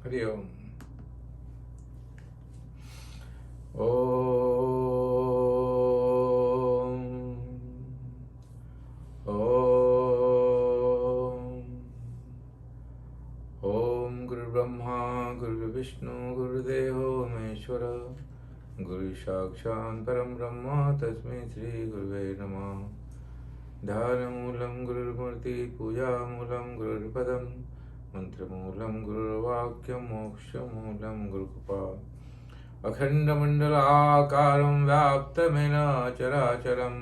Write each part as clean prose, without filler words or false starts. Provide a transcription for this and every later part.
हरि ओम। ओम ओम ओम गुरुर्ब्रह्मा गुरुर्विष्णु गुरुदेवो महेश्वर गुरु साक्षात् परम ब्रह्म तस्मै श्री गुरुवे नमः। ध्यानमूलं गुरुर्मूर्ति पूजामूलं गुरुर्पदं मंत्रमूलं गुरुर्वाक्यं मोक्षमूलं गुरुकृपा। अखण्डमण्डलाकारं व्याप्तमेन चराचरं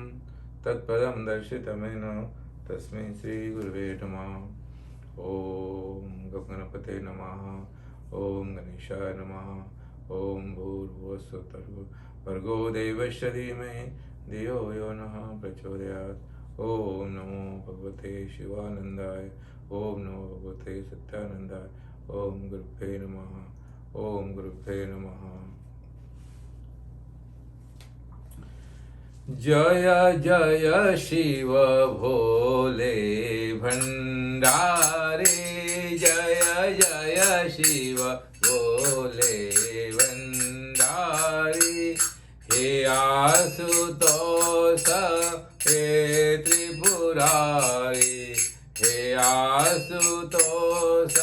तत्पदं दर्शितमेन तस्मै श्रीगुरुवे नमः। ॐ गणपते नमः। ॐ गणेशाय नमः। ॐ भूर्भुवस्सुः भर्गो देवस्य धीमहि धियो यो नः प्रचोदयात्। ॐ नमो भगवते शिवानन्दाय। ॐ नमो भगवते सत्यानन्दाय। ॐ गुरुभ्ये नमः। ॐ गुरुभ्ये नमः। जय जय शिव भोले भंडारे। जय जय शिव भोले भंडारी। हे आशुतोष हे त्रिपुरारी। हे आशुतोष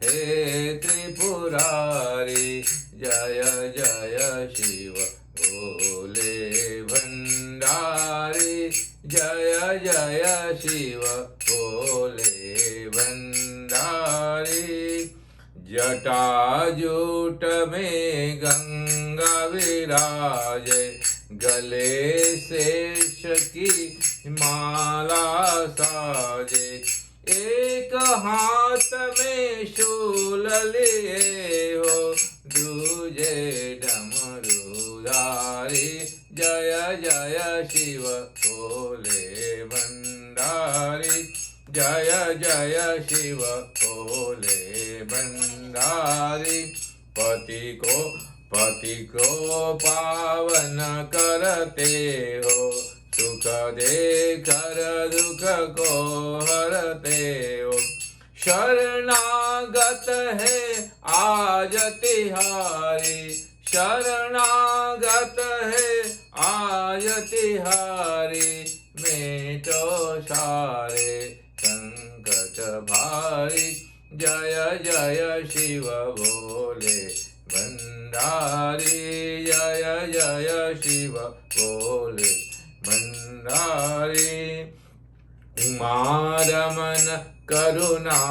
हे त्रिपुरारी। जय जय शिव भोले भंडारी। जय जय शिव भोले भंडारी। जटाजूट में गंगा विराजे। गले शेष की माला साजे। एक हाथ में शूल लिए हो दूजे डमरूधारी। जय जय शिव भोले भंडारी। जय जय शिव भोले भंडारी। पति को पावन करते हो। सुख देकर दुख को हरते हो। शरणागत है आज तिहारी। शरणागत है आज तिहारी। मेटो सारे संकट भारी। जय जय शिव भोले भंडारी। जय जय शिव भोले भंडारी। उमारमन करुणा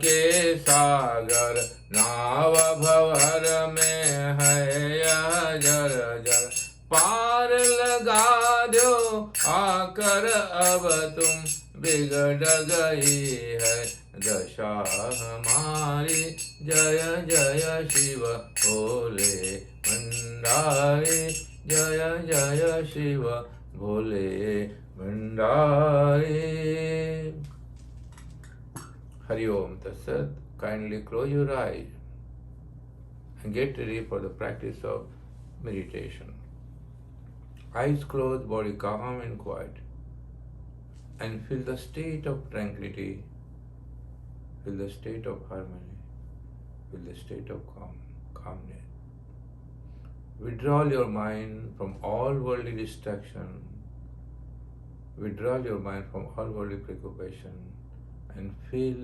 के सागर। नाव भवर में है यह जर जर। पार लगा दो आकर अब तुम। बिगड़ गई है दशा हमारी। जय जय शिव भोले भंडारी। जय जय शिव भोले Bhandari. Hari Om Tatsat. Kindly close your eyes and get ready for the practice of meditation. Eyes closed, body calm and quiet, and feel the state of tranquility, feel the state of harmony, feel the state of calmness. Withdraw your mind from all worldly distraction, withdraw your mind from all worldly preoccupation, and feel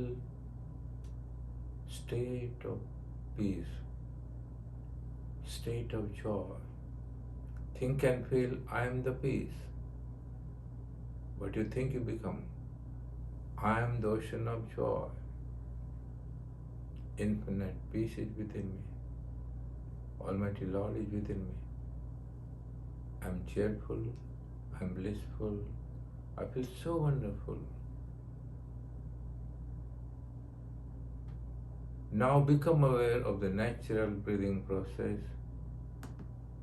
state of peace, state of joy. Think and feel, I am the peace. What you think you become. I am the ocean of joy. Infinite peace is within me. Almighty Lord is within me. I am cheerful, I am blissful, I feel so wonderful. Now become aware of the natural breathing process.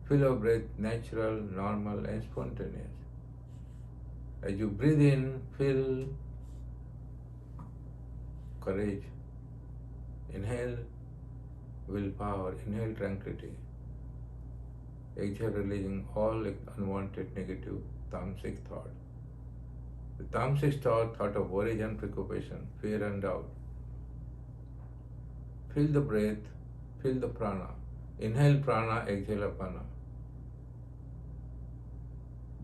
Feel your breath natural, normal and spontaneous. As you breathe in, feel courage. Inhale willpower, inhale tranquility. Exhale releasing all unwanted negative tamasic thought. The tamasic thought of worry and preoccupation, fear and doubt. Feel the breath feel the prana. Inhale prana, exhale apana.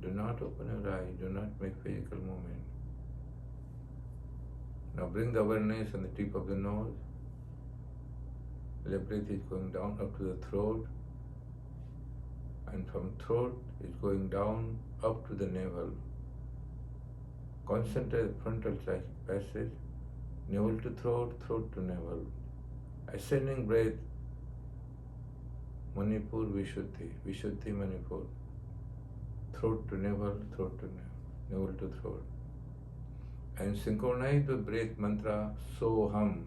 Do not open your eye, do not make physical movement. Now bring the awareness on the tip of the nose. The breath is going down up to the throat, and from throat is going down up to the navel. Concentrate the frontal passage, navel to throat, throat to navel. Ascending breath, Manipur Vishuddhi, Vishuddhi Manipur. Throat to navel, throat to navel to throat. And synchronize the breath mantra Soham.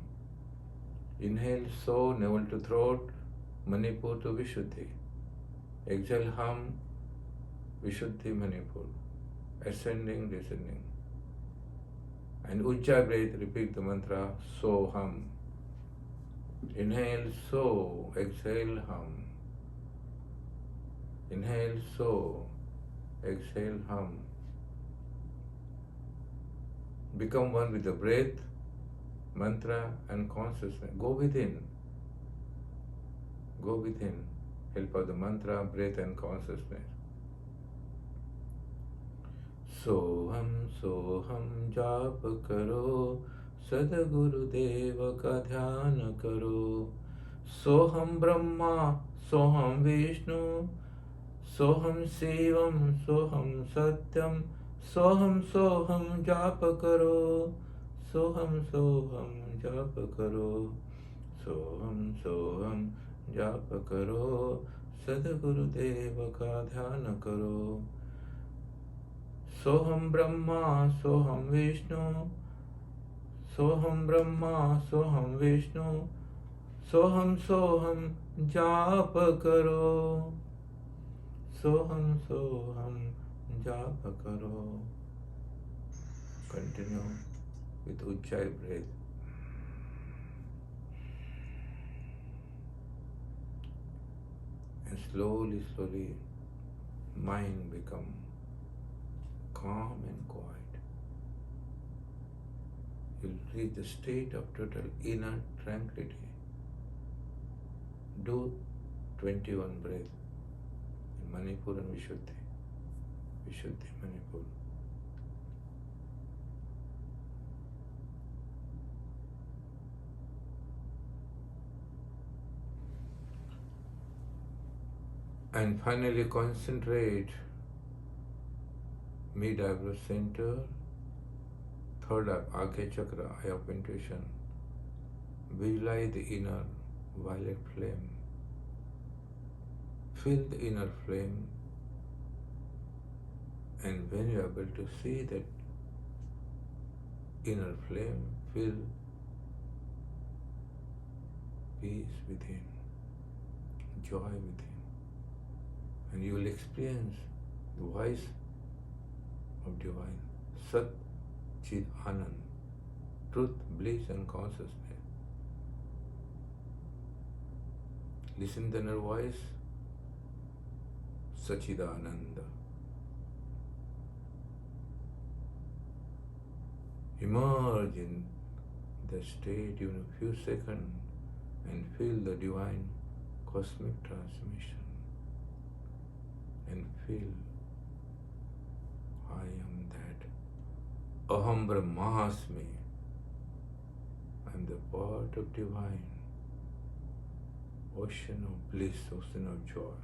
Inhale So, navel to throat, Manipur to Vishuddhi. Exhale Hum, Vishuddhi Manipur. Ascending, descending. And Ujjayi breath, repeat the mantra Soham. Inhale So, exhale Hum. Inhale So, exhale Hum. Become one with the breath, mantra and consciousness. Go within. Go within. Help of the mantra, breath and consciousness. सोहम सोहम जाप करो, सद्गुरुदेव का ध्यान करो. सोहम ब्रह्मा सोहम विष्णु, सोहम शिवम सोहम सत्यम. सोहम सोहम जाप करो, सोहम सोहम जाप करो. सोहम सोहम जाप करो, सद्गुरुदेव का ध्यान करो. सोहम ब्रह्मा सोहम विष्णु, सोहम ब्रह्मा सोहम विष्णु. सोहम सोहम जाप करो, सोहम सोहम जाप करो. Continue with Ujjayi breath. And slowly, slowly, mind become calm and quiet. You'll reach the state of total inner tranquility. Do 21 breaths in Manipur and Vishuddhi. Vishuddhi Manipur. And finally concentrate mid-eyebrow center, third Agya Chakra, eye of intuition. Visualize the inner violet flame. Feel the inner flame, and when you are able to see that inner flame, feel peace within, joy within, and you will experience the voice of divine Sat Chid Anand, truth, bliss and consciousness. Listen to her voice, Sachidananda. Emerge in the state in a few seconds and feel the divine cosmic transmission. And feel, I am that. Aham Brahmasmi. I am the part of divine, ocean of bliss, ocean of joy.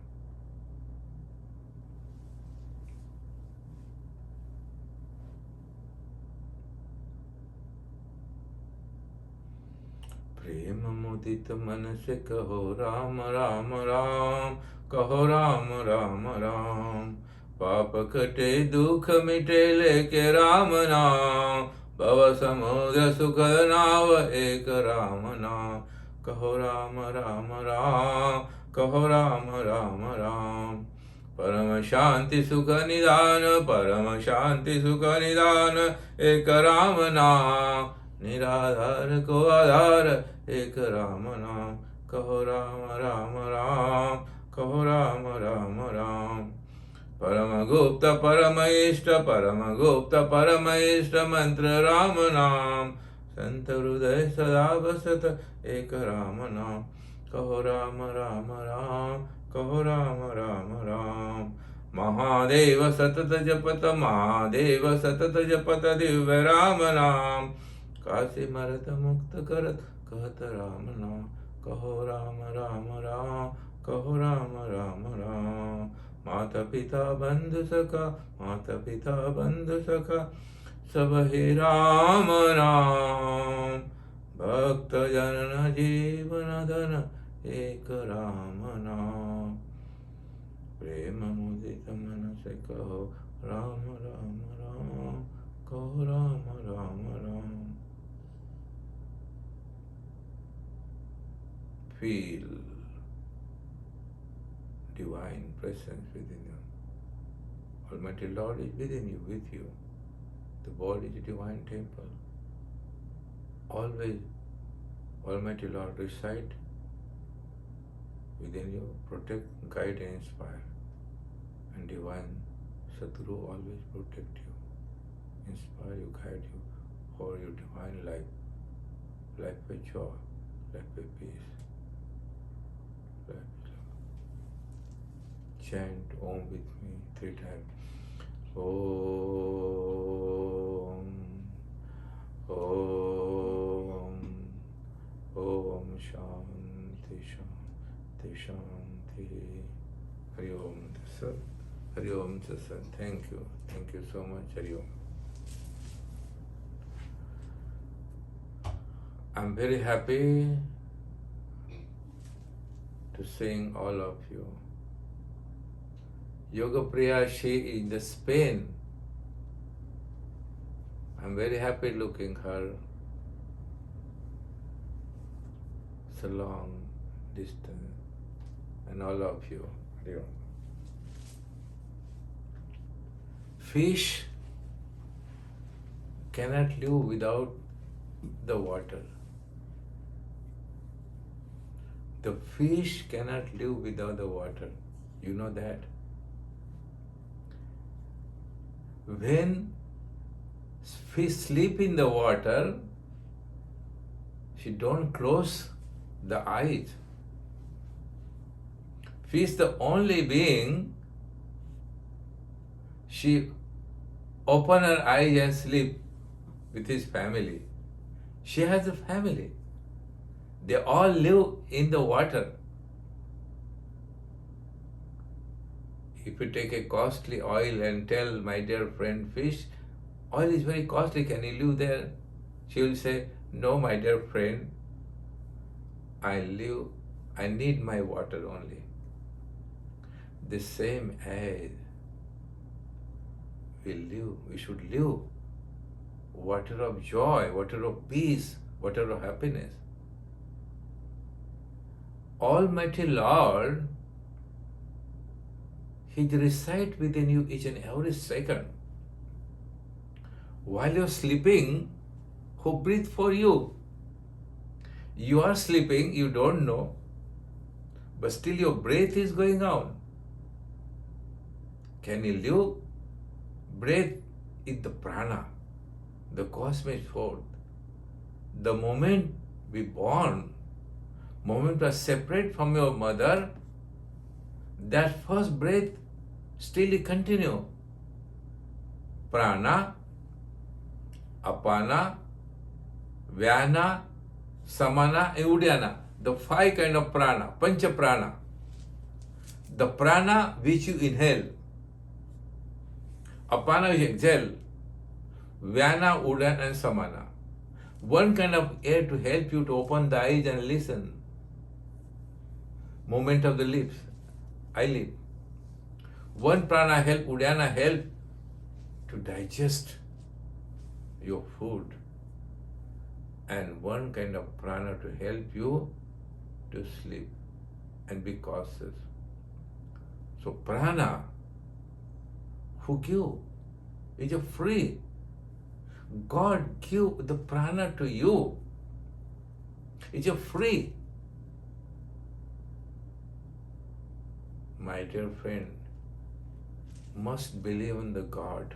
प्रेम मुदित मन से कहो राम राम राम, कहो राम राम राम. पाप कटे दुख मिटे लेके राम नाम, भव समुद्र सुख नाव एक राम नाम. कहो राम राम राम, कहो राम राम राम. परम शांति सुख निदान, परम शांति सुख निदान एक राम नाम. निराधार को आधार एक राम नाम. कहो राम राम राम, कहो राम राम राम. परम गुप्त परम इष्ट, परम गुप्त परम इष्ट मंत्र राम नाम. संत हृदय सदा बसत एक राम नाम. कहो राम राम राम, कहो राम राम राम। महादेव सतत जपत, महादेव सतत जपत दिव्य राम नाम। काशी मरत मुक्त करत, कहत राम नाम। कहो राम राम राम, कहो राम राम राम। माता पिता बंधु सखा, माता पिता बंधु सखा, सब हे राम नाम। भक्त जन जीवन धन, एक राम नाम। प्रेम मुदित मन से कहो राम राम राम, कहो Ram Ram Ram. Feel divine presence within you. Almighty Lord is within you, with you. The body is a divine temple. Always Almighty Lord reside within you, protect, guide and inspire. And divine Sadguru always protect you, inspire you, guide you for your divine life. Life with joy, life with peace. Life with love. Chant Om with me 3 times. Om, Om, Om Shanti Shanti Shanti. Hari Om Tatsat. Hari Om Tatsat. Thank you so much. Hari Om. I'm very happy to seeing all of you. Yoga Priya, she in the Spain. I'm very happy looking her. It's a long distance. And all of you. Fish cannot live without the water. The fish cannot live without the water. You know that? When fish sleep in the water, she don't close the eyes. Fish the only being, she open her eyes and sleep with his family. She has a family. They all live in the water. If you take a costly oil and tell my dear friend fish, oil is very costly, can you live there? She will say, no, my dear friend, I need my water only. The same as we should live water of joy, water of peace, water of happiness. Almighty Lord, He resides within you each and every second. While you're sleeping, who breathes for you? You are sleeping, you don't know, but still your breath is going on. Can you live? Breath is the prana, the cosmic force. The moment we born, moment we are separate from your mother, that first breath still continue. Prana, apana, vyana, samana, and udyana. The 5 kind of prana, pancha prana. The prana which you inhale, apana which you exhale, vyana, udyana and samana. One kind of air to help you to open the eyes and listen. Movement of the lips, eyelid. One prana help, udyana help to digest your food. And one kind of prana to help you to sleep and be cautious. So prana, who give? Is a free. God give the prana to you. It's a free. My dear friend, must believe in the God.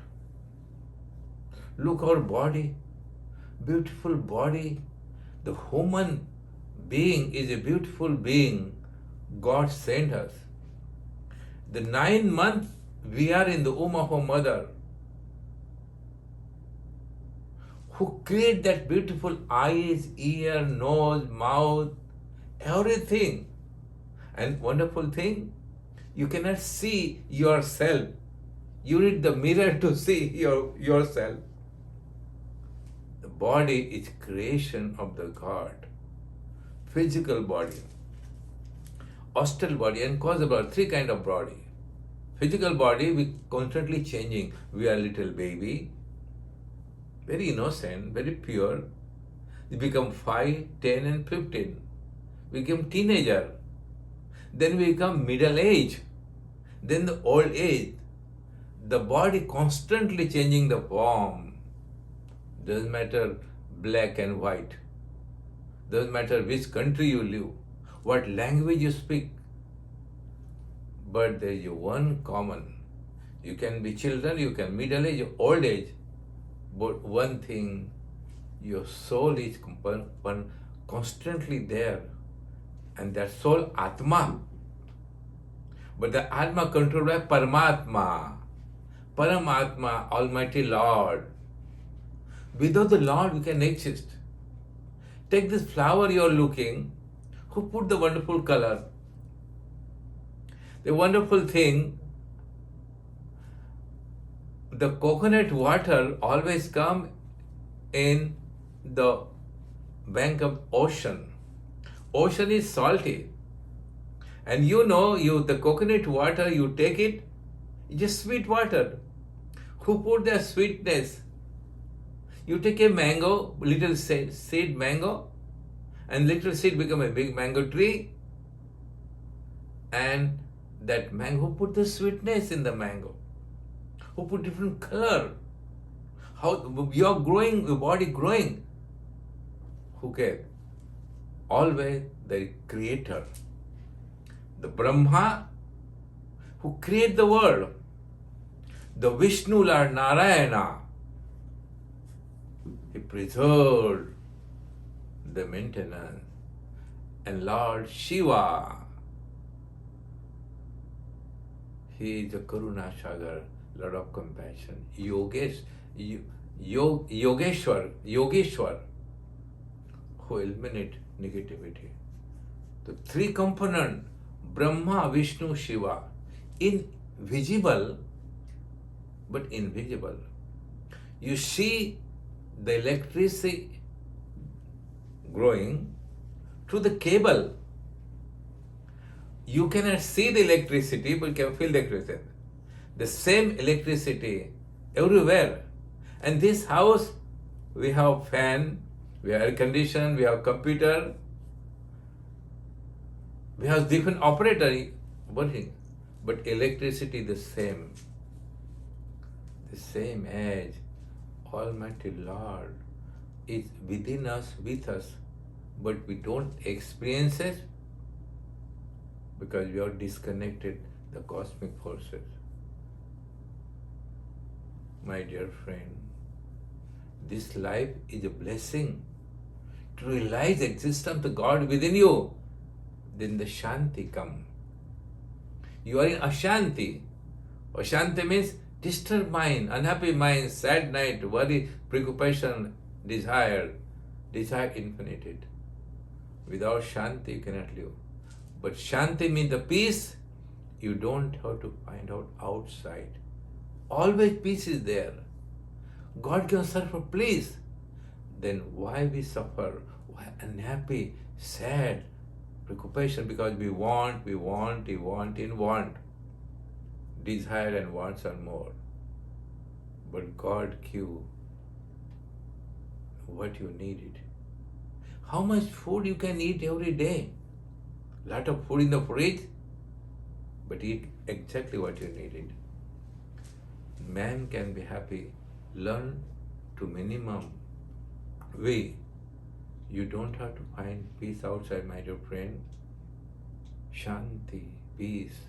Look our body, beautiful body, the human being is a beautiful being God sent us. The 9 months we are in the womb of our mother, who create that beautiful eyes, ear, nose, mouth, everything. And wonderful thing, you cannot see yourself. You need the mirror to see yourself. The body is creation of the God. Physical body, astral body, and causal body, three kind of body. Physical body, we constantly changing. We are little baby, very innocent, very pure. We become 5, 10, and 15. We become teenager. Then we become middle age. Then the old age. The body constantly changing the form. Doesn't matter black and white. Doesn't matter which country you live, what language you speak. But there is one common. You can be children, you can middle age, old age. But one thing, your soul is constantly there. And that soul, Atma. But the Atma controlled by Paramatma. Paramatma, Almighty Lord. Without the Lord, we can exist. Take this flower you are looking. Who put the wonderful color? The wonderful thing, the coconut water always come in the bank of ocean. Ocean is salty. And the coconut water, you take it, it's just sweet water. Who put the sweetness? You take a mango, little seed mango, and little seed become a big mango tree. And that mango, who put the sweetness in the mango? Who put different color? How you're growing, your body growing? Who cares? Always the creator. The Brahma, who create the world. The Vishnu Lord Narayana, he preserved the maintenance. And Lord Shiva, he is the Karuna Sagar, Lord of compassion. Yogeshwar, who eliminate negativity. The three component, Brahma, Vishnu, Shiva, invisible but invisible. You see the electricity growing through the cable. You cannot see the electricity, but you can feel the electricity. The same electricity everywhere. And this house, we have fan, we have air condition, we have computer, we have different operator working, but electricity the same. The same edge. Almighty Lord is within us, with us, but we don't experience it because we are disconnected the cosmic forces. My dear friend, this life is a blessing. To realize the existence of God within you, then the Shanti come. You are in Ashanti. Ashanti means disturbed mind, unhappy mind, sad night, worry, preoccupation, desire infinited. Without Shanti, you cannot live. But Shanti means the peace you don't have to find out outside. Always peace is there. God can suffer, please. Then why we suffer? Why unhappy, sad, preoccupation? Because we want. Desire and wants are more. But God give what you needed. How much food you can eat every day? Lot of food in the fridge, but eat exactly what you needed. Man can be happy. Learn to minimum way. You don't have to find peace outside, my dear friend. Shanti, peace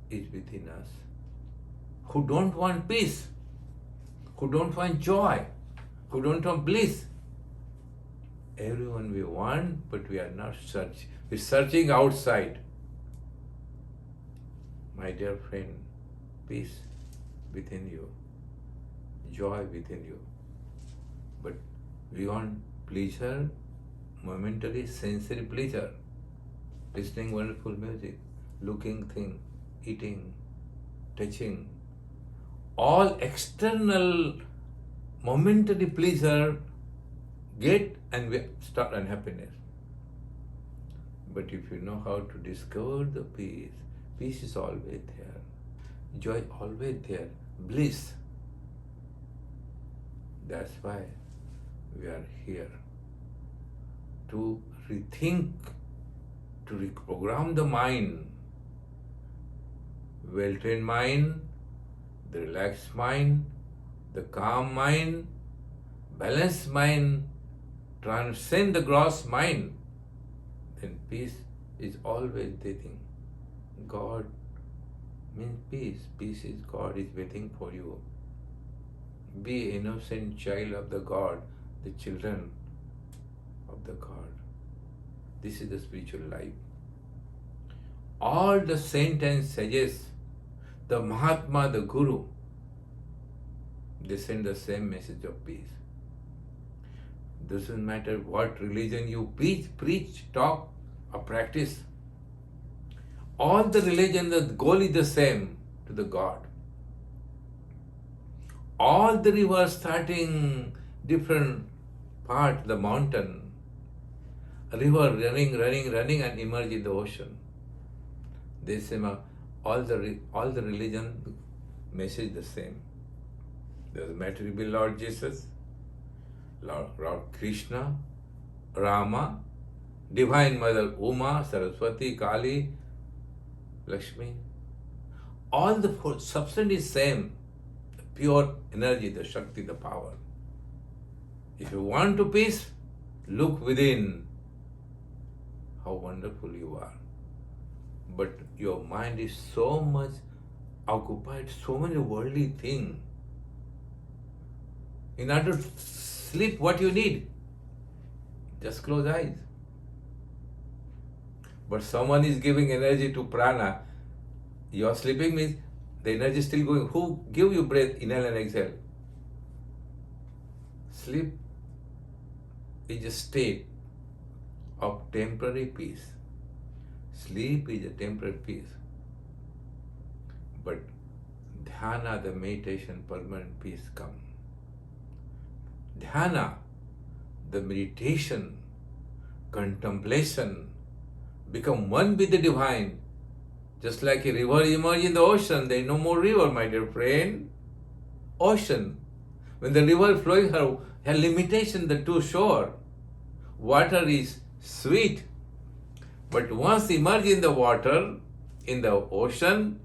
is within us. Who don't want peace, who don't find joy, who don't want bliss, Everyone we want, but we are not searching. We're searching outside. My dear friend, peace within you, joy within you. But we want pleasure, momentary sensory pleasure, listening wonderful music, looking thing, eating, touching, all external momentary pleasure get and we start unhappiness. But if you know how to discover the peace, peace is always there, joy always there, bliss. That's why we are here to rethink, to reprogram the mind. Well-trained mind, the relaxed mind, the calm mind, balanced mind, transcend the gross mind, then peace is always waiting. God means peace. Peace is God is waiting for you. Be an innocent child of the God, the children of the God. This is the spiritual life. All the saints and sages, the Mahatma, the Guru, they send the same message of peace. Doesn't matter what religion you preach, talk, or practice. All the religion, the goal is the same, to the God. All the rivers starting different part, the mountain, a river running and emerge in the ocean. They say all the religion message the same. There's a material Lord Jesus, Lord Krishna, Rama, Divine Mother Uma, Saraswati, Kali, Lakshmi. All the substance is same. The pure energy, the Shakti, the power. If you want to peace, look within. How wonderful you are. But your mind is so much occupied, so many worldly things. In order to sleep, what you need? Just close eyes. But someone is giving energy to prana. You are sleeping means the energy is still going. Who give you breath, inhale and exhale? Sleep is a state of temporary peace. Sleep is a temporary peace. But dhyana, the meditation, permanent peace come. Dhyana, the meditation, contemplation, become one with the divine. Just like a river emerge in the ocean, there is no more river, my dear friend. Ocean. When the river flowing, her limitation, the two shore. Water is sweet. But once emerge in the water, in the ocean,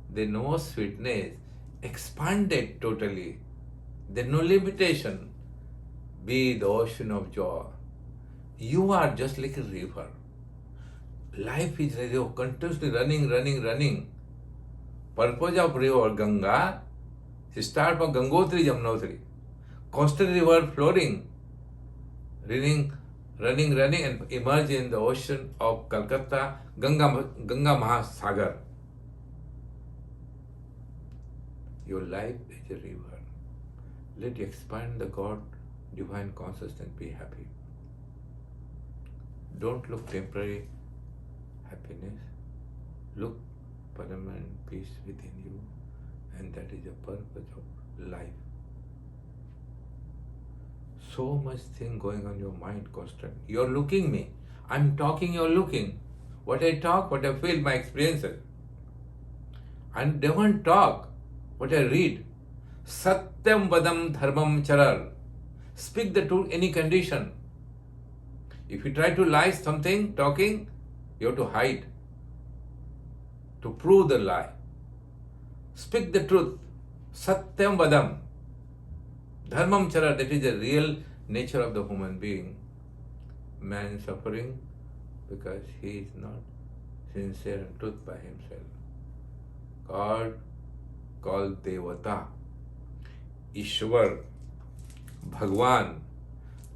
there is no sweetness. Expanded totally. There is no limitation. Be the ocean of joy. You are just like a river. Life is a river, continuously running. Purpose of river Ganga, she start from Gangotri, Jamnotri. Coastal river flowing, running and emerge in the ocean of Calcutta, Ganga Mahasagar. Your life is a river. Let you expand the God, divine consciousness, be happy. Don't look temporary happiness. Look permanent peace within you, and that is the purpose of life. So much thing going on your mind constant. You're looking me. I'm talking, you're looking. What I talk, what I feel, my experiences. I don't talk, what I read. Satyam vadam dharmam charar. Speak the truth any condition. If you try to lie something, talking, you have to hide. To prove the lie. Speak the truth. Satyam vadam. Dharmam chara, that is the real nature of the human being. Man is suffering because he is not sincere and truth by himself. God called Devata, Ishwar, Bhagwan,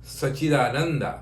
Sachidananda,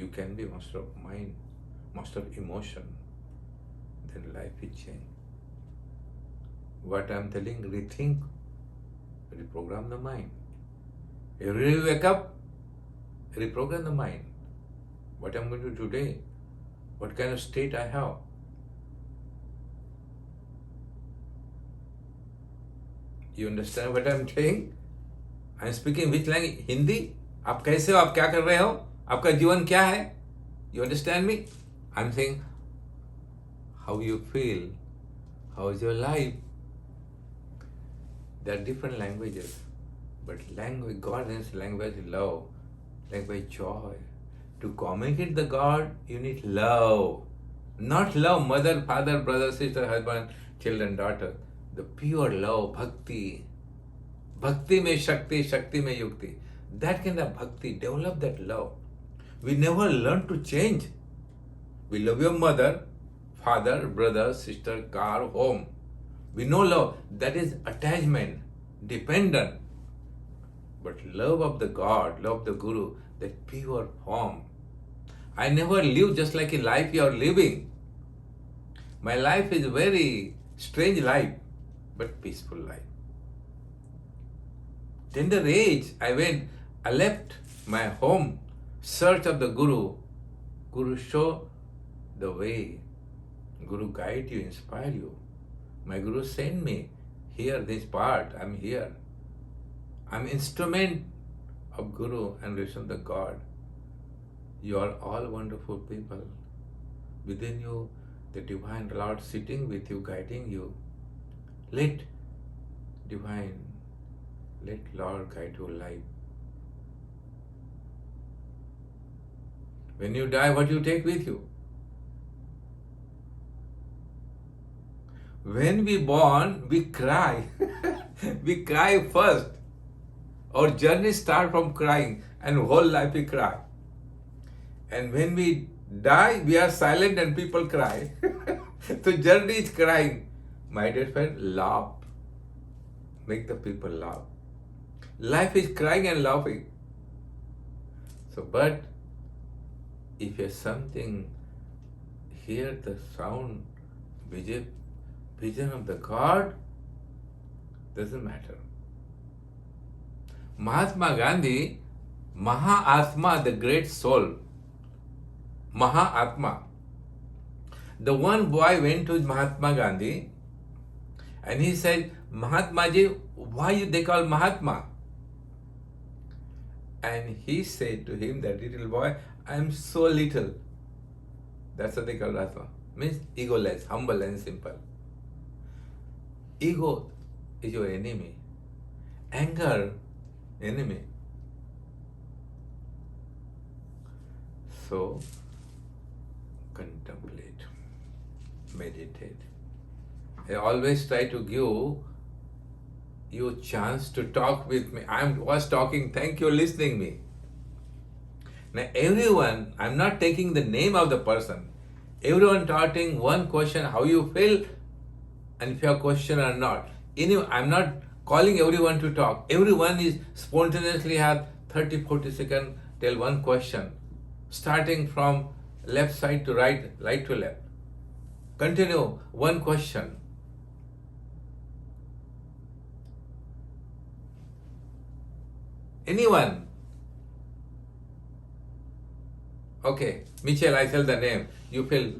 you can be master of mind, master of emotion, then life is changed. What I am telling, rethink, reprogram the mind. Every day you wake up, reprogram the mind. What I'm going to do today? What kind of state I have? You understand what I'm saying? I'm speaking which language? Hindi? आप कैसे हो? आप क्या कर रहे हो? आपका जीवन क्या है? You understand me? I'm saying how you feel, how is your life. There are different languages, but language, God is language love, language joy. To communicate the God, you need love. Not love, mother, father, brother, sister, husband, children, daughter. The pure love, bhakti. Bhakti mein shakti, shakti mein yukti. That kind of bhakti, develop that love. We never learn to change. We love your mother, father, brother, sister, car, home. We know love. That is attachment, dependent. But love of the God, love of the Guru, that pure form. I never live just like a life you are living. My life is very strange life, but peaceful life. Tender age, I left my home, search of the Guru. Guru show the way. Guru guide you, inspire you. My Guru sent me here, this part, I'm here. I'm instrument of Guru and relation the God. You are all wonderful people. Within you, the Divine Lord sitting with you, guiding you. Let Lord guide your life. When you die, what you take with you? When we born, we cry. We cry first. Our journey starts from crying, and whole life we cry. And when we die, we are silent and people cry. So journey is crying. My dear friend, laugh. Make the people laugh. Life is crying and laughing. So, but if you have something, hear the sound, vision of the God, doesn't matter. Mahatma Gandhi, Mahatma, the great soul, Mahatma. The one boy went to Mahatma Gandhi and he said, Mahatma ji, why they call Mahatma? And he said to him, that little boy, I am so little. That's what they call Mahatma. Means egoless, humble and simple. Ego is your enemy. Anger, enemy. So, contemplate, meditate. I always try to give you a chance to talk with me. I was talking, thank you for listening me. Now everyone, I'm not taking the name of the person. Everyone talking one question, how you feel, and if you have a question or not. I'm not calling everyone to talk. Everyone is spontaneously have 30-40 seconds, tell one question. Starting from left side to right to left. Continue, one question. Anyone? Okay, Michelle, I tell the name. You feel.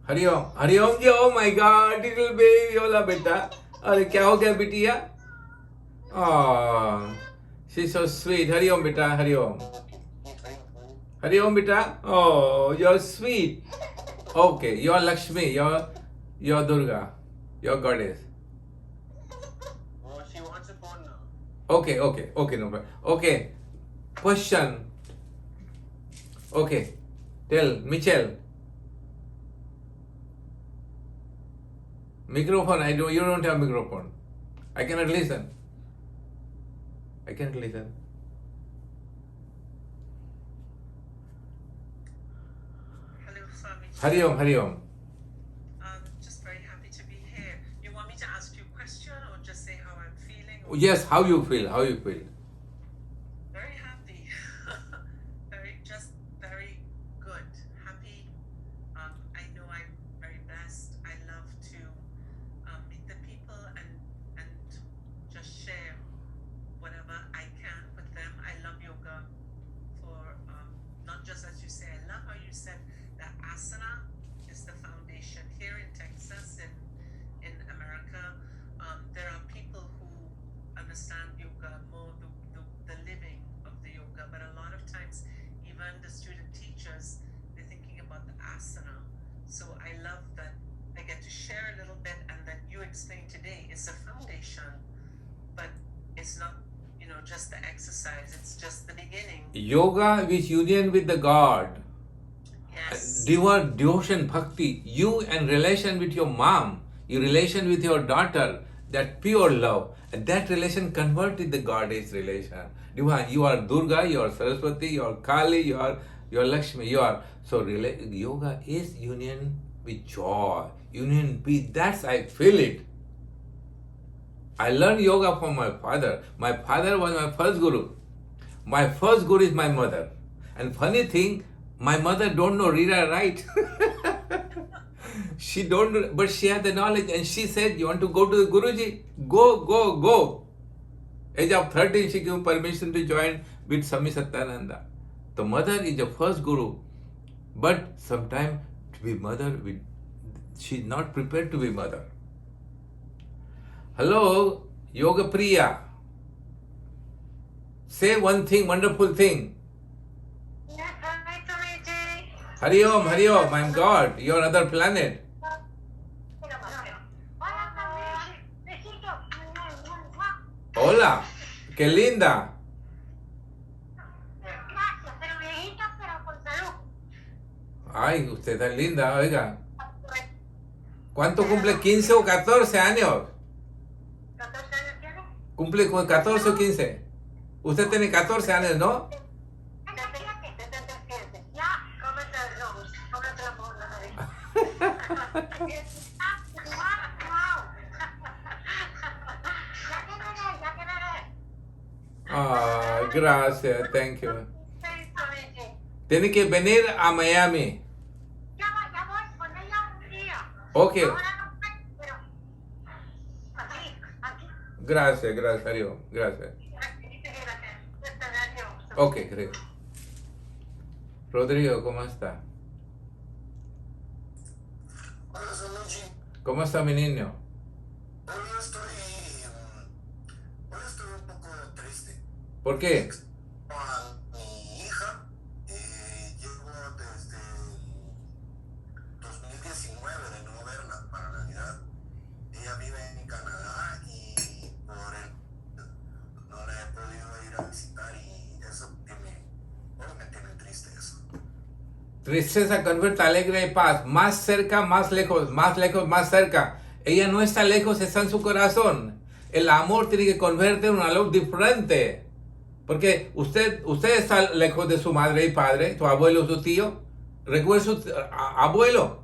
Hari Om. Hari Om ji, oh my God, little baby, hola beta. Arey, kya ho gaya bitiya? Oh, she's so sweet. Hari Om beta, Hari Om. Hari Om beta. Oh, you're sweet. Okay, you're Lakshmi, you're Durga, you're goddess. Oh, she wants a phone now. Okay, no problem. Okay, question. Okay, tell Michelle. Microphone, you don't have microphone. I cannot listen. Hello, Swami. Hari Om. Just very happy to be here. You want me to ask you a question or just say how I'm feeling? Yes, how you feel? Very happy. understand yoga more, the living of the yoga. But a lot of times, even the student teachers, they're thinking about the asana. So I love that I get to share a little bit, and that you explained today is a foundation, but it's not, just the exercise. It's just the beginning. Yoga with union with the God. Yes. Devotion, bhakti, you and relation with your mom, your relation with your daughter, that pure love, and that relation convert with the goddess relation. You are Durga, you are Saraswati, you are Kali, you are Lakshmi, yoga is union with joy, union peace. That's I feel it. I learned yoga from my father. My father was my first guru. My first guru is my mother. And funny thing, my mother don't know read or write. She don't know, but she had the knowledge, and she said, "You want to go to the Guruji? Go. Age of 13, she gave permission to join with Swami Satyananda. The mother is the first guru, but sometimes to be mother, she's not prepared to be mother. Hello, Yoga Priya. Say one thing, wonderful thing. Hari Om, I'm God. You're another planet. Hola, qué linda. Ay, usted es linda, oiga. ¿Cuánto cumple? ¿15 o 14 años? ¿Cumple con 14 o 15? Usted tiene 14 años, ¿no? Gracias, thank you. Tiene que venir a Miami. Okay. Gracias, Hari Om. Gracias. Ok, creo. Rodrigo, ¿cómo está? Hola, Saluchi. ¿Cómo está mi niño? Hoy estoy un poco triste. ¿Por qué? A mi hija, llevo desde el 2019 de no verla para Navidad. Ella vive en Canadá y por él no la he podido ir a visitar, y eso me tiene triste eso. Tristeza convierte alegre y paz. Más cerca, más lejos, más lejos, más cerca. Ella no está lejos, está en su corazón. El amor tiene que convertir en una luz diferente. Porque usted está lejos de su madre y padre, su abuelo, su tío. Recuerda su abuelo,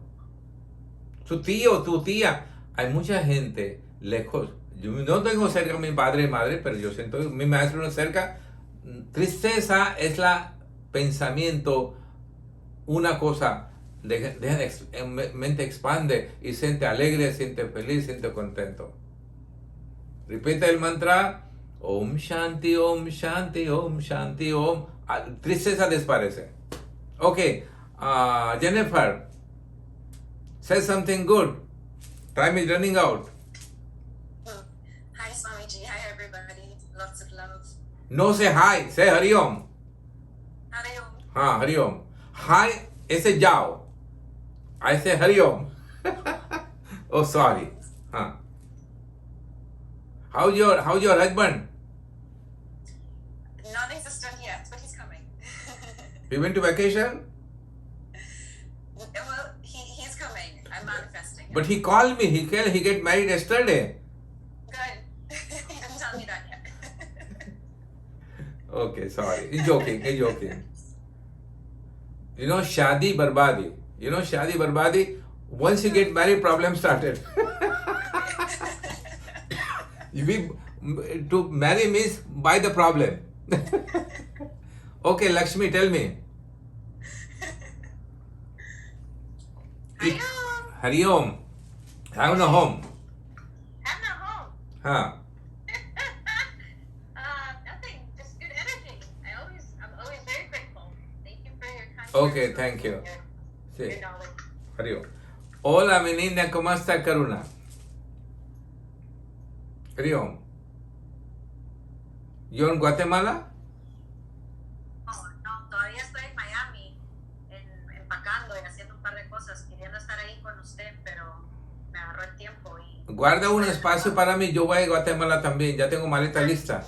su tío, tu tía. Hay mucha gente lejos. Yo no tengo cerca a mi padre y madre, pero yo siento que mi maestro no es cerca. Tristeza es la pensamiento, una cosa, mente expande y siente alegre, siente feliz, siente contento. Repite el mantra, Om Shanti, Om Shanti, Om Shanti, Om. Tristeza desaparece. Okay, Jennifer, say something good. Time is running out. Hi Swamiji, hi everybody, lots of love. No say hi, say Hari Om. Hari Om. Hari Om. Hi, ese Jao. I say Hari Om. Oh, sorry. How's your husband? Non-existent yet, but he's coming. He went to vacation? Well, he's coming. I'm manifesting. But he called me. He get married yesterday. Good. He didn't tell me that yet. Okay, sorry. He's joking. You know Shadi Barbadi? Once you get married, problem started. To marry means buy the problem. Okay, Lakshmi, tell me. Hari Om. Have no home. I'm not home. Huh. Nothing. Just good energy. I'm always very grateful. Thank you for your kind Okay, words. thank you. Your Sí. knowledge. Hari Om. Hola, mi niña, ¿cómo está, Karuna? Hari Om. You're in Guatemala? No, todavía estoy en Miami, empacando y haciendo un par de cosas, queriendo estar ahí con usted, pero me agarró el tiempo y... Guarda un espacio para mí, yo voy a Guatemala también, ya tengo maleta lista.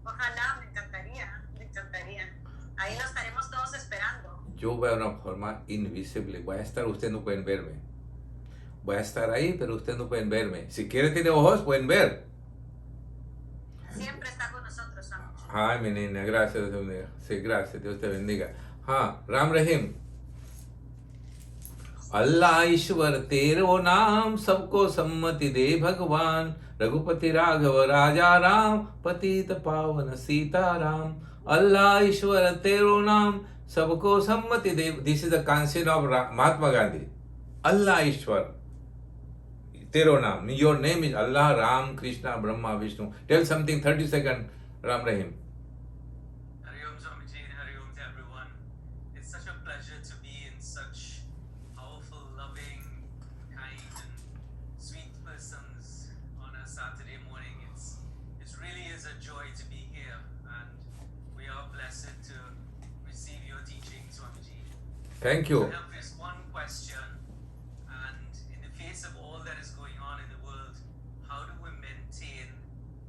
Ojalá, me encantaría, me encantaría. Ahí lo estaremos todos esperando. Yo voy a una forma invisible, voy a estar, ustedes no pueden verme. Voy a estar ahí, pero ustedes no pueden verme. Si quieren tener ojos, pueden ver. Siempre está con nosotros, Swamiji. Ay, mi niña, gracias, Dios te bendiga. Sí, gracias, Dios te bendiga. हाँ, राम रहीम. अल्लाह ईश्वर तेरो नाम सबको सम्मति दे भगवान रघुपति राघव राजा राम पतित पावन सीताराम अल्लाह ईश्वर तेरो नाम सबको सम्मति दे. This is the concept of Mahatma Gandhi. Allah Ishwar. Tero naam. Your name is Allah, Ram, Krishna, Brahma, Vishnu. Tell something, 30 seconds, Ram Rahim. Hari Om Swamiji and Hari Om to everyone. It's such a pleasure to be in such powerful, loving, kind, and sweet persons on a Saturday morning. It really is a joy to be here, and we are blessed to receive your teaching, Swamiji. Thank you. I have this one question, and in the face of all that is going on in the world, how do we maintain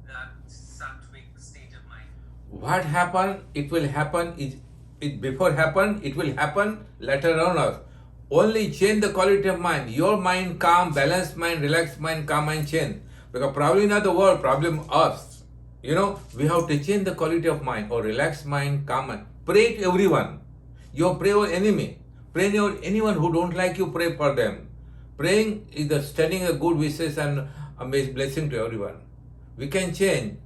that sattvic state of mind? What happened, it will happen. It before happen, it will happen later on us. Only change the quality of mind. Your mind calm, balanced mind, relaxed mind, calm mind change. Because problem not the world, problem us. You know, we have to change the quality of mind or relaxed mind, calm mind. Pray to everyone. You pray for enemy. Pray to anyone who don't like you, pray for them. Praying is the studying the good wishes and a blessing to everyone. We can change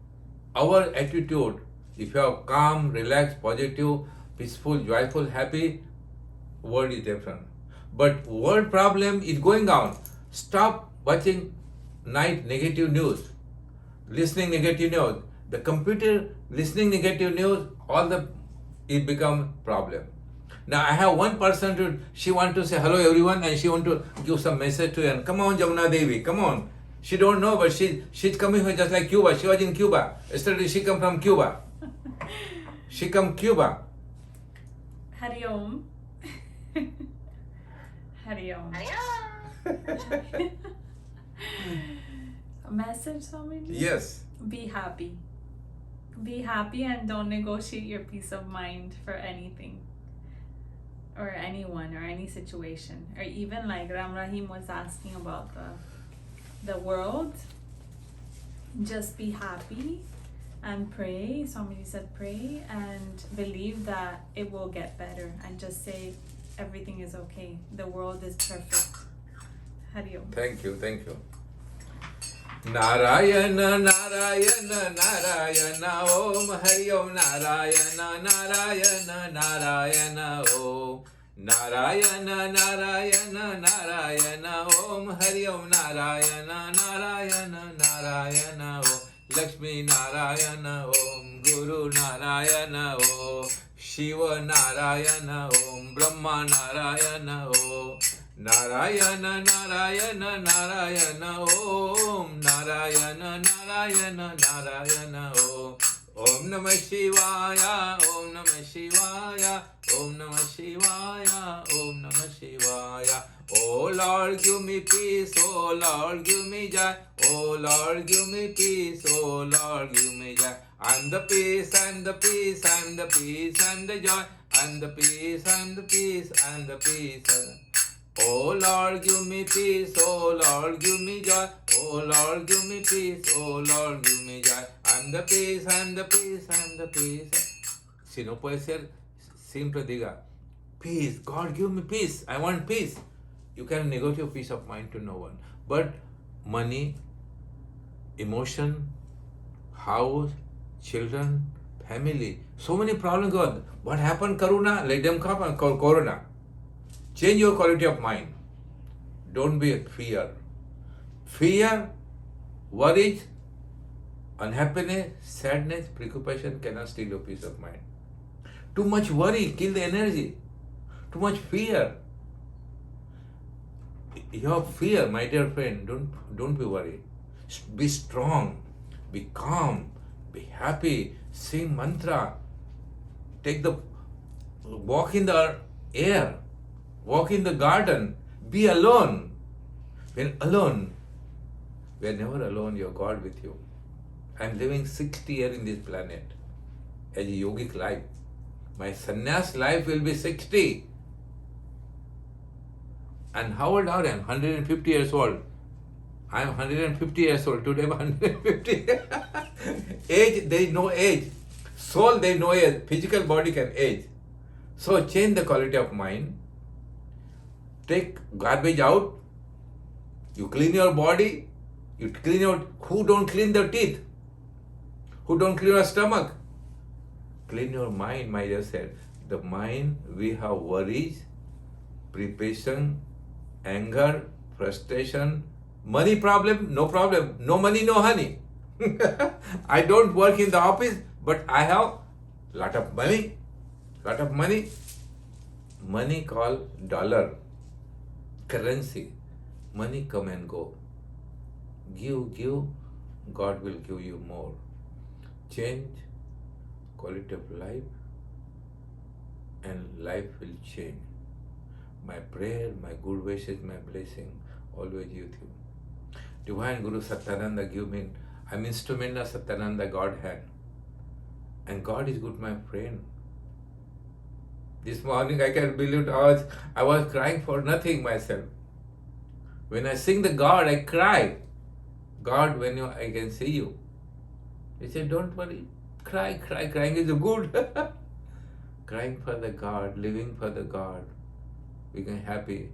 our attitude. If you are calm, relaxed, positive, peaceful, joyful, happy, world is different. But world problem is going on. Stop watching night negative news, listening negative news. The computer listening negative news, it become problem. Now I have one person she want to say hello everyone and she want to give some message to you. Come on, Jamuna Devi, come on. She don't know, but she's coming here just like Cuba. She was in Cuba. Yesterday she come from Cuba. She come Cuba. Hari Om. Hari Om. Adios. A message, Swamiji? Yes. Be happy. Be happy and don't negotiate your peace of mind for anything. Or anyone or any situation. Or even like Ram Rahim was asking about the world. Just be happy and pray. Somebody said pray and believe that it will get better and just say everything is okay. The world is perfect. Hari Om. Thank you, thank you. Narayana, Narayana, Narayana, Om Hari Om, Narayana, Narayana, Narayana, Om. Narayana, Narayana, Narayana, Om Hari Om, Narayana, Narayana, Narayana, Om. Lakshmi Narayana, Om Guru Narayana, Om Shiva Narayana, Om Brahma Narayana, Om Narayana, Narayana, Narayana, Om Narayana, Narayana, Narayana, Om Om Namah Shivaya, Om Namah Shivaya, Om Namah Shivaya, Om Namah Shivaya. Oh Lord, give me peace, oh Lord, give me joy, oh Lord, give me peace, oh Lord, give me joy. I'm the peace, I'm the peace, I'm the peace, I'm the joy, I'm the peace, I'm the peace, I'm the peace. Oh Lord, give me peace, oh Lord, give me joy, oh Lord, give me peace, oh Lord, give me joy. I'm the peace, I'm the peace, I'm the peace. Si no puede ser, siempre diga, peace, God give me peace, I want peace. You can negotiate peace of mind to no one. But money, emotion, house, children, family, so many problems go on. What happened, Karuna? Let them come and call Corona. Change your quality of mind. Don't be a fear. Fear, worries, unhappiness, sadness, preoccupation cannot steal your peace of mind. Too much worry, kill the energy. Too much fear. You have fear, my dear friend. Don't be worried. Be strong, be calm, be happy, Sing mantra. Walk in the air. Walk in the garden. Be alone. When alone, we are never alone, your God with you. I am living 60 years in this planet as a yogic life. My sannyas life will be 60. And how old are I? 150 years old. I am 150 years old. Today I am 150. Age, there is no age. Soul, there is no age. Physical body can age. So change the quality of mind. Take garbage out. You clean your body. You clean out. Who don't clean their teeth? Who don't clean your stomach? Clean your mind, my dear said. The mind, we have worries, preparation, anger, frustration, money problem, no money, no honey. I don't work in the office, but I have lot of money. Money called dollar, currency. Money come and go. Give, God will give you more. Change quality of life and life will change. My prayer, my good wishes, my blessing always with you. Divine Guru Satyananda give me, I'm instrument of Satyananda God hand. And God is good, my friend. This morning I can believe I was crying for nothing myself. When I sing the God, I cry. God, I can see you. He said, don't worry, cry. Crying is good. Crying for the God, living for the God, become happy.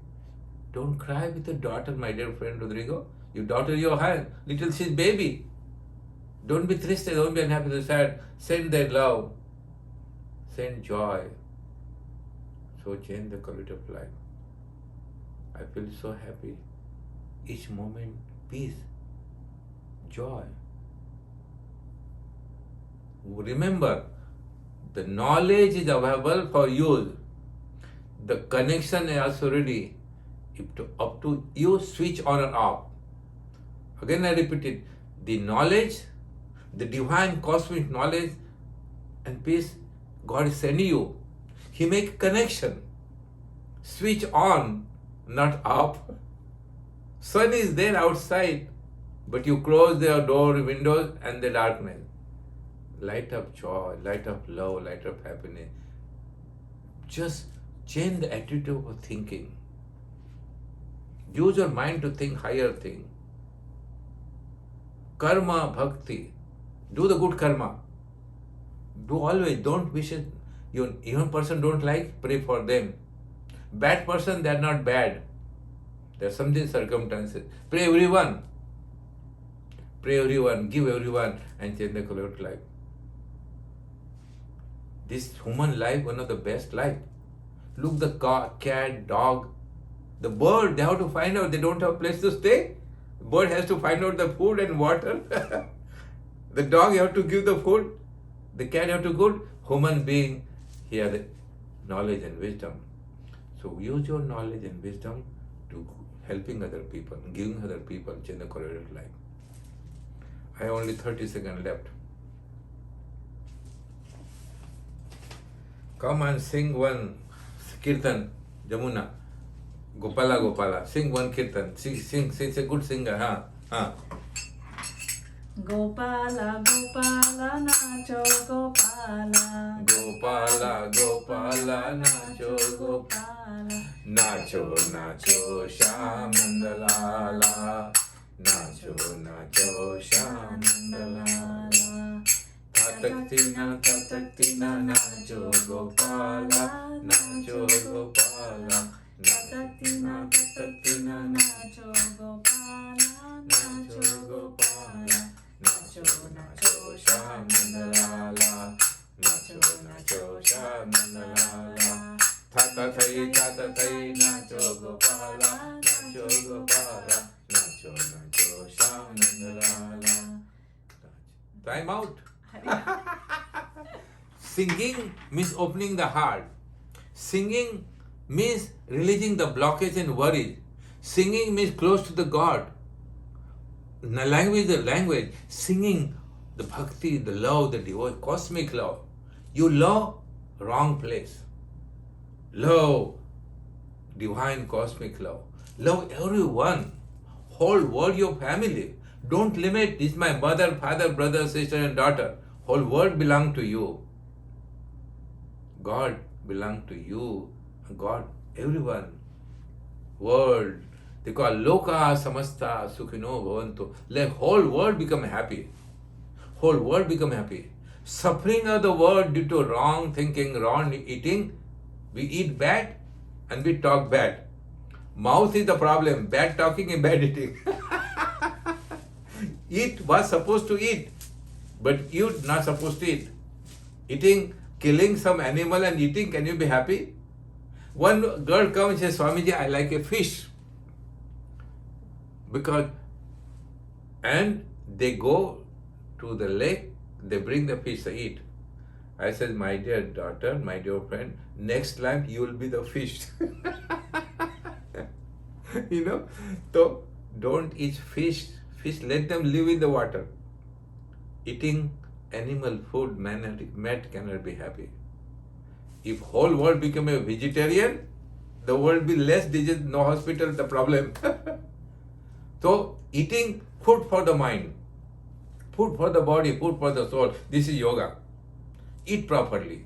Don't cry with your daughter, my dear friend Rodrigo. Your daughter, your hand, little she's baby. Don't be triste, don't be unhappy, sad. Send their love, send joy. So change the quality of life. I feel so happy. Each moment, peace, joy. Remember, the knowledge is available for use. The connection is also ready. Up to you switch on and off. Again I repeat it. The knowledge, the divine cosmic knowledge and peace God is sending you. He make connection. Switch on, not off. Sun is there outside, but you close the door, windows and the darkness. Light of joy, light of love, light of happiness. Just change the attitude of thinking. Use your mind to think higher thing. Karma, bhakti. Do the good karma. Do always, don't wish it. Even person don't like, pray for them. Bad person, they are not bad. There are something circumstances. Pray everyone, give everyone and change the quality of life. This human life, one of the best life. Look, the cat, dog, the bird, they have to find out, they don't have a place to stay. The bird has to find out the food and water. The dog, you have to give the food. The cat, you have to go. Human being, he has the knowledge and wisdom. So use your knowledge and wisdom to helping other people, giving other people change the quality of life. I have only 30 seconds left. Come and sing one kirtan, Jamuna. Gopala. Sing one kirtan. Sing a good singer, huh? Gopala, nacho Gopala. Gopala, nacho Gopala. Nacho, Shyamandalala. Nacho, Shyamandalala. Tataktina, nacho Gopala. Nacho Gopala. Tataktina, nacho Gopala. Nacho Gopala. Nacho, Shyamandalala. Nacho, Shyamandalala. Tata thai, nacho Gopala. Nacho, Shyamandalala. Time out. Singing means opening the heart. Singing means releasing the blockage and worries. Singing means close to the God. Language is the language. Singing the bhakti, the love, the devotion, cosmic love. You love wrong place. Love divine cosmic love. Love everyone. Whole world your family. Don't limit. This is my mother, father, brother, sister, and daughter. Whole world belong to you. God belong to you. God, everyone. World. They call Loka Samasta Sukhino Bhavantu. Let whole world become happy. Whole world become happy. Suffering of the world due to wrong thinking, wrong eating. We eat bad and we talk bad. Mouth is the problem. Bad talking and bad eating. Eat was supposed to eat, but you not supposed to eat. Eating, killing some animal and eating, can you be happy? One girl comes and says, Swamiji, I like a fish. And they go to the lake, they bring the fish to eat. I said, my dear daughter, my dear friend, next time you will be the fish. So don't eat fish. Fish, let them live in the water. Eating animal food, man cannot be happy. If whole world become a vegetarian, the world will be less disease, no hospital, the problem. So eating food for the mind, food for the body, food for the soul. This is yoga. Eat properly.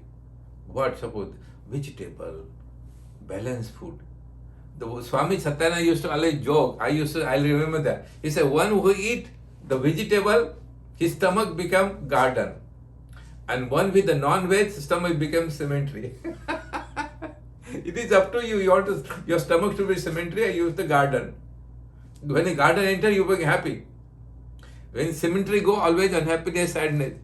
What suppose? Vegetable, balanced food. The Swami Satyananda used to always joke. I remember that. He said, one who eat the vegetable, his stomach become garden. And one with the non-veg, stomach becomes cemetery. It is up to you. Your stomach should be cemetery, I use the garden. When a garden enter, you become happy. When cemetery go, always unhappiness, sadness.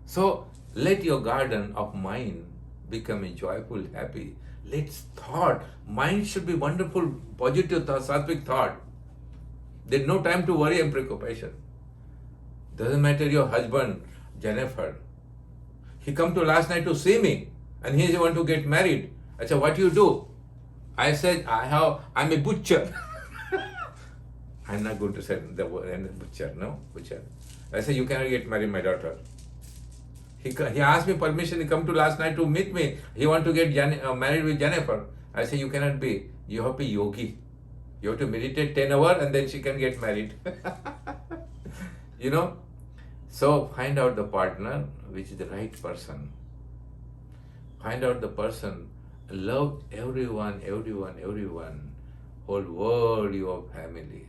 So let your garden of mind become a joyful, happy. Let's thought. Mind should be wonderful, positive, sattvic thought. There's no time to worry and preoccupation. Doesn't matter your husband, Jennifer. He come to last night to see me and he want to get married. I said, what you do? I said, I'm a butcher. I'm not going to say the word butcher, no? Butcher. I said, you cannot get married, my daughter. He asked me permission to come to last night to meet me. He want to get married with Jennifer. I said, you cannot be. You have to be yogi. You have to meditate 10 hours and then she can get married. So find out the partner which is the right person. Find out the person. Love everyone. Whole world, your family.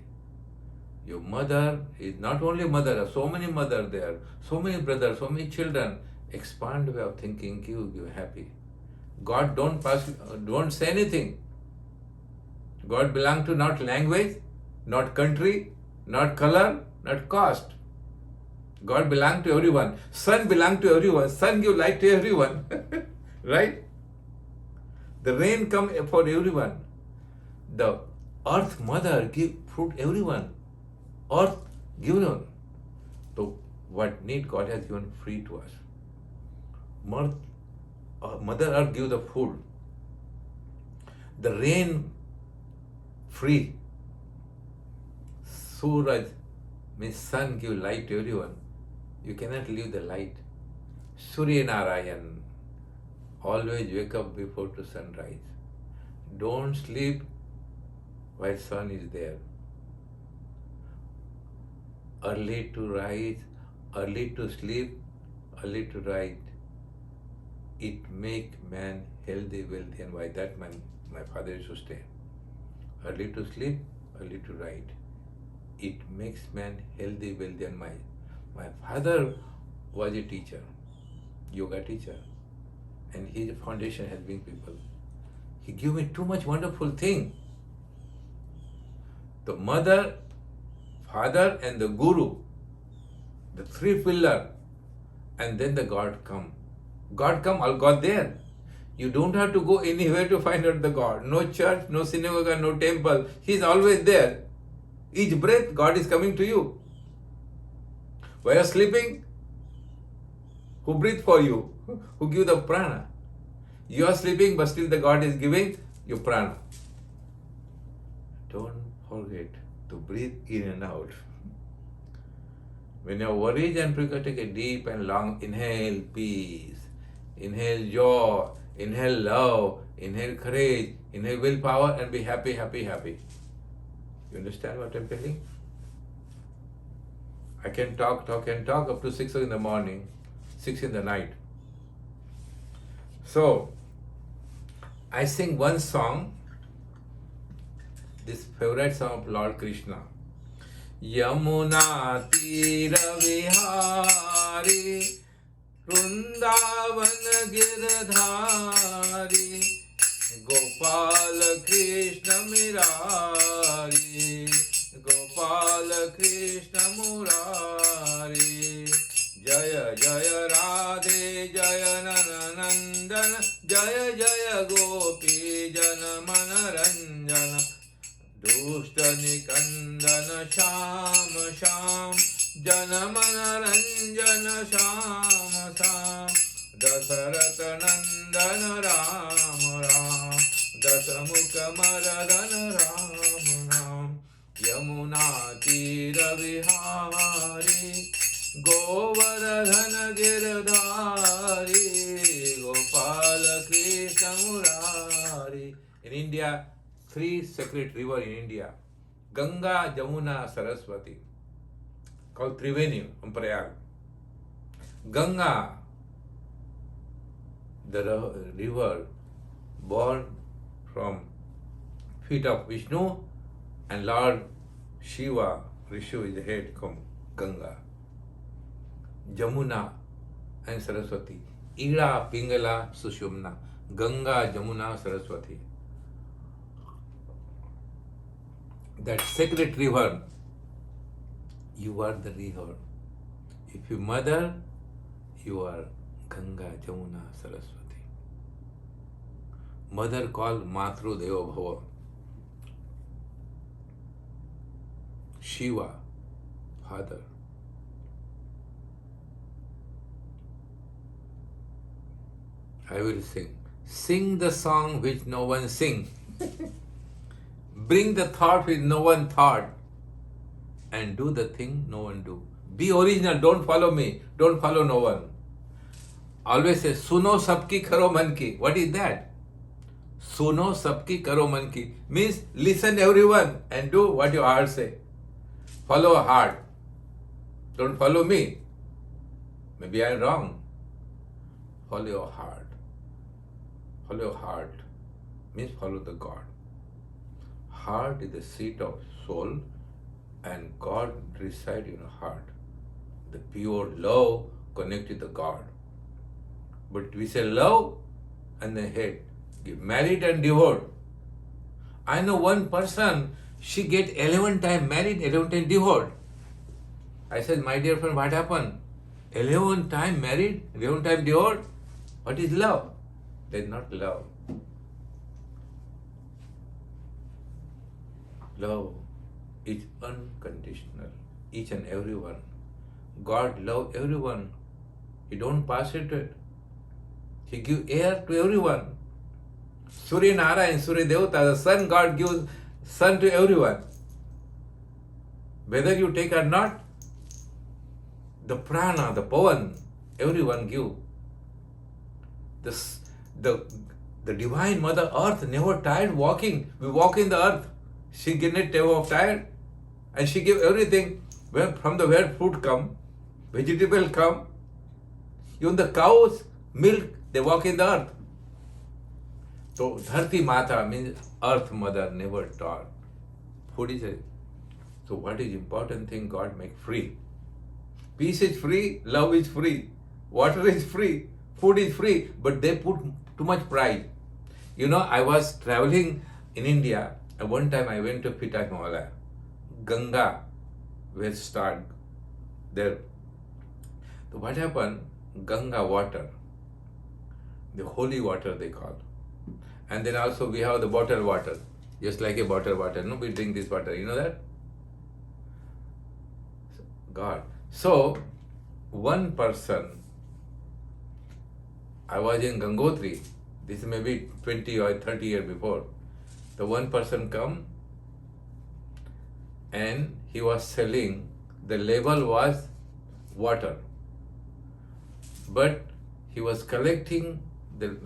Your mother is not only mother, so many mothers there, so many brothers, so many children. Expand way of thinking, give you happy. God don't say anything. God belongs to not language, not country, not color, not caste. God belongs to everyone. Sun belongs to everyone. Sun give light to everyone. Right? The rain come for everyone. The earth mother give fruit everyone. Earth given. So what need God has given free to us. Mother Earth give the food. The rain free. Suraj means sun give light to everyone. You cannot leave the light. Surya Narayan. Always wake up before the sunrise. Don't sleep while sun is there. Early to rise, early to sleep, early to rise. It make man healthy, wealthy, and why that man, my father used to say. Early to sleep, early to rise. It makes man healthy, wealthy, and my father was a teacher, yoga teacher, and his foundation helping people. He gave me too much wonderful thing. The mother, father, and the guru, the three pillar, and then the God come. God come, all God there. You don't have to go anywhere to find out the God. No church, no synagogue, no temple. He is always there. Each breath, God is coming to you. While you are sleeping, who breathe for you? Who give the prana? You are sleeping, but still the God is giving you prana. Don't forget to breathe in and out. When you're worried and preoccupied, take a deep and long inhale, peace. Inhale joy. Inhale love. Inhale courage. Inhale willpower and be happy, happy, happy. You understand what I'm telling? I can talk up to 6 in the morning, 6 in the night. So, I sing one song, this favorite song of Lord Krishna. Yamuna Tira Vihari Vrindavan Girdhari Gopal Krishna Murari Gopal Krishna Murari Jaya Jaya Radhe Jaya Nananandana Jaya Jaya Gopi Jana Manaranjana Dushta Nikandana Sham Sham Jana Manaranjana Sham Sham Dasarata Nandana Ram Ram Dasamukha Maradana Ram Ram Yamuna Tira Vihari Govardhana Girdhari Gopala Krishna Murari. In India, 3 sacred rivers in India, Ganga, Jamuna, Saraswati, called Triveni in Prayag. Ganga, the river born from feet of Vishnu, and Lord Shiva, Rishu is the head, come Ganga. Jamuna and Saraswati. Ira, Pingala, Sushumna. Ganga, Jamuna, Saraswati. That sacred river, you are the river. If you mother, you are Ganga, Jamuna, Saraswati. Mother called Matru Deva Bhava. Shiva, father. I will sing. Sing the song which no one sing. Bring the thought which no one thought. And do the thing no one do. Be original, don't follow me. Don't follow no one. Always say, Suno sabki karo man ki. What is that? Suno sabki karo man ki. Means listen everyone and do what your heart say. Follow heart. Don't follow me. Maybe I am wrong. Follow your heart. Follow your heart means follow the God. Heart is the seat of soul and God resides in your heart. The pure love connects with the God. But we say love and the head. Get married and divorced. I know one person, she get 11 times married, 11 times divorced. I said, my dear friend, what happened? 11 times married, 11 times divorced? What is love? That is not love. Love is unconditional. Each and everyone. God loves everyone. He don't pass it. He gives air to everyone. Surya Narayan, Surya Devata, the sun, God gives sun to everyone. Whether you take or not, the prana, the pavan, everyone give. The divine Mother Earth never tired walking. We walk in the earth. She get never tired. And she give everything. From the where fruit come, vegetable come, even the cows, milk, they walk in the earth. So Dharti Mata means earth mother never taught. Food is it. So what is important thing God make free? Peace is free, love is free, water is free, food is free, but they put too much price. You know, I was traveling in India, and one time I went to Pita Himalaya. Ganga, where start there. So what happened? Ganga water, the holy water they call. And then also we have the bottled water, just like a bottled water. No, we drink this water. You know that? God. So, one person, I was in Gangotri, this may be 20 or 30 years before. The one person come and he was selling, the label was water. But he was collecting the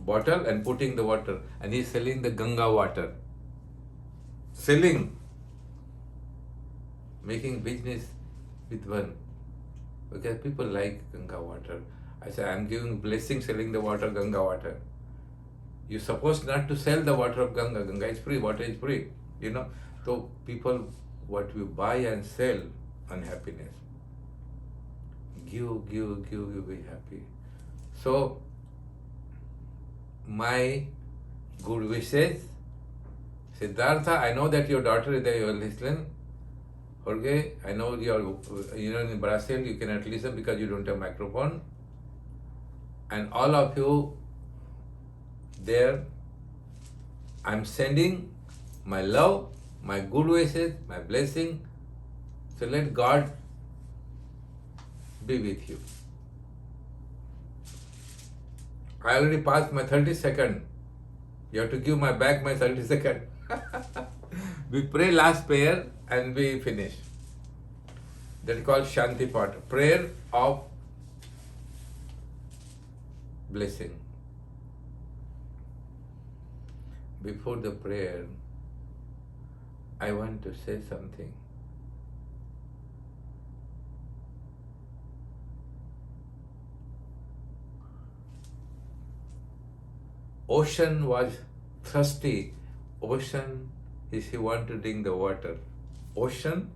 bottle and putting the water, and he's selling the Ganga water. Selling, making business with one. Because people like Ganga water. I said, I'm giving blessing selling the water, Ganga water. You're supposed not to sell the water of Ganga. Ganga is free, water is free. You know. So people, what we buy and sell, unhappiness. Give, you'll be happy. So, my good wishes. Siddhartha, I know that your daughter is there, you are listening. Jorge, I know in Brazil you cannot listen because you don't have microphone. And all of you there, I'm sending my love, my good wishes, my blessing. So let God be with you. I already passed my 30 second. You have to give back my 30 second. We pray last prayer and we finish. That's called Shanti Pata, prayer of blessing. Before the prayer, I want to say something. Ocean was thirsty. Ocean he want to drink the water. Ocean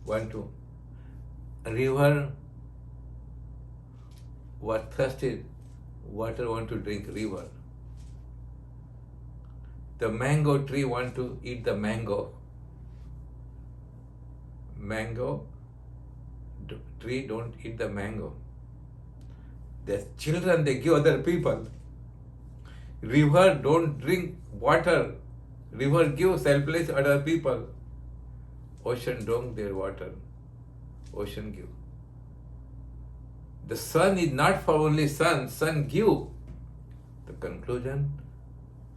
want to. River was thirsty. Water want to drink river. The mango tree want to eat the mango. Mango tree don't eat the mango. The children they give other people. River don't drink water. River give selfless other people. Ocean drink their water. Ocean give. The sun is not for only sun. Sun give. The conclusion,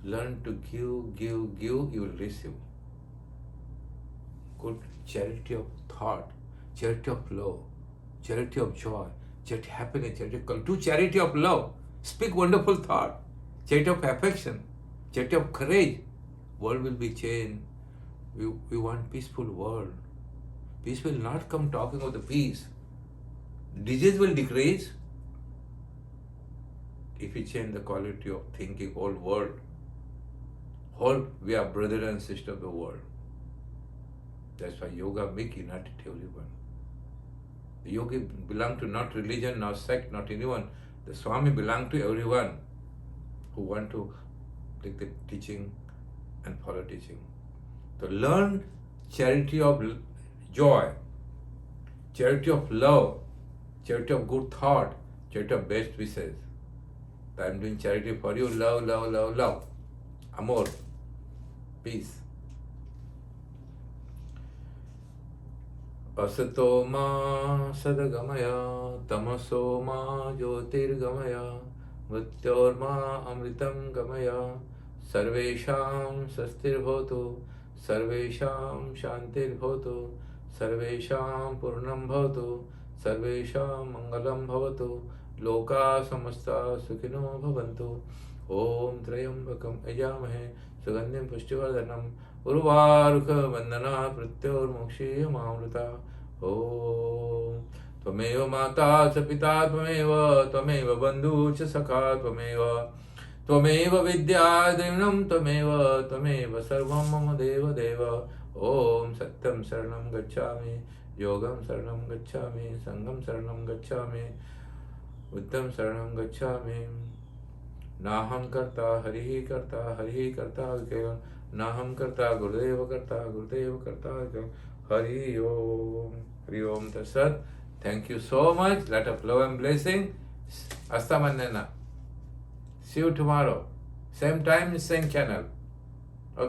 learn to give, you will receive. Good charity of thought, charity of love, charity of joy, charity of happiness, charity of color. Do charity of love. Speak wonderful thought. Charity of affection, charity of courage. World will be changed. We want peaceful world. Peace will not come talking of the peace. Disease will decrease if we change the quality of thinking, whole world. We are brother and sister of the world. That's why yoga make united everyone. The yogi belong to not religion, not sect, not anyone. The Swami belong to everyone who want to take the teaching and follow teaching. To learn charity of joy, charity of love, charity of good thought, charity of best wishes. I am doing charity for you. Love, love, love, love. Amor. Peace. Asato ma sadagamaya, tamaso ma jyotirgamaya, mrityorma amritam gamaya, sarvesham sastirbhotu, sarvesham shantirbhotu, sarvesham purnam bhavatu, sarvesham mangalam bhavatu, loka samasta sukhino bhavantu. Om Trayambakam Ayamahe Sugandhim Pushtivardhanam Urvarukha Vandana Prityormokshiya Mamrita. Om Tvameva Mata Cha Pita Tvameva Tvameva Bandhu Cha Sakha Tvameva Tvameva Vidya Devinam Tvameva Sarvam Mama Deva Deva. Om Satyam Saranam Gacchami Yogam Saranam Gacchami Sangam Saranam Gacchami Uttam Saranam Gacchami. नाहं कर्ता हरि कर्ता केवल नाहं कर्ता गुरुदेव कर्ता हरि ओम तत्सत. Thank you so much. Lot of love and blessing. Asta Mannena. See you tomorrow. Same time, same channel.